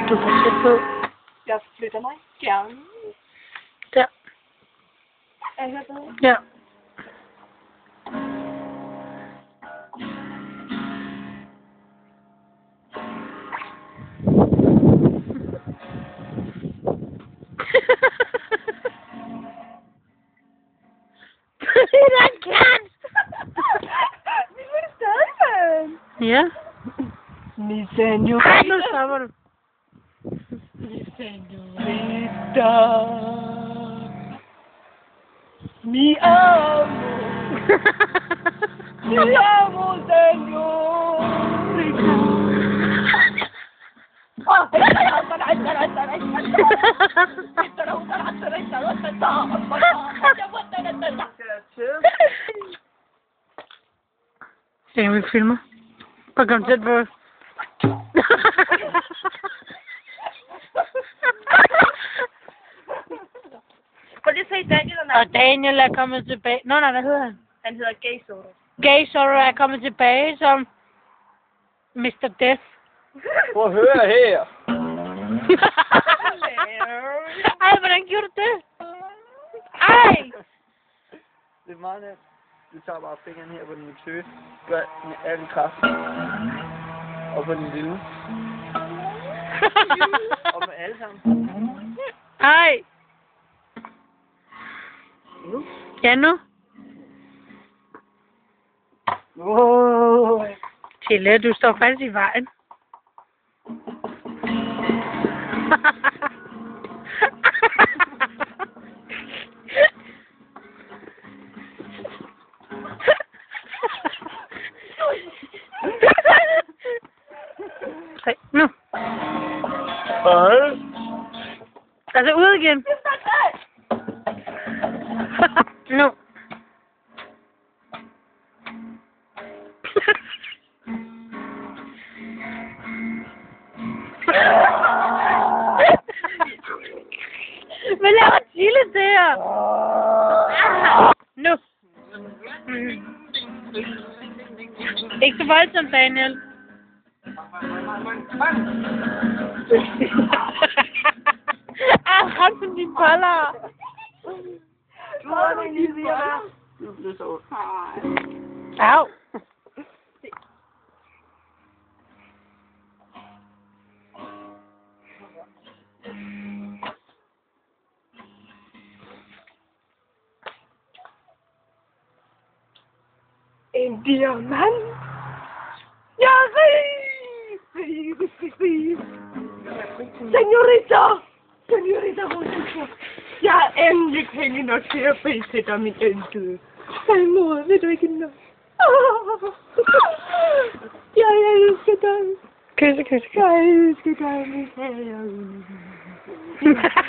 Du får sætte på. Jeg flytter mig gerne. Der. Er jeg bedre? Ja. Det er en kat! Vi må det stadig, mand. Ja. Mi senor. Ej, nu stopper du. Mi senorita. Mi amo. Mi amo, senorita. Jeg kan ikke filme. Bare kom tæt på. Prøv lige at se Daniel Og Daniel er kommet tilbage. Nå, nej, hvad hedder han? Han hedder Gay Soda. Gay Sorrow er kommet tilbage som Mr. Death. Prøv at høre her. Ej, hvordan gjorde du det? Ej! Det er meget nemt. Du tager bare fingeren her på den tø. Gør med al kraft. Og på den lille. Og med alle sammen. Ej! Nu? Ja, nu. Tille, du står faktisk i vejen. Se, nu. Hej. Altså ud igen. Nu. Hvad laver Tille der? Nu. Ikke så voldsomt, Daniel. Kom med dine boller. Du har det lige ved at du bliver så ondt. Au. En diamant. Jeg er rig. Rig. Senorita. Senorita Rosa. Jeg har endelig penge nok til at prissætte dig, min elskede. Ej, mor, ved du ikke noget? Jeg elsker dig. Kysse, kysse, kysse. Jeg elsker dig, min herre.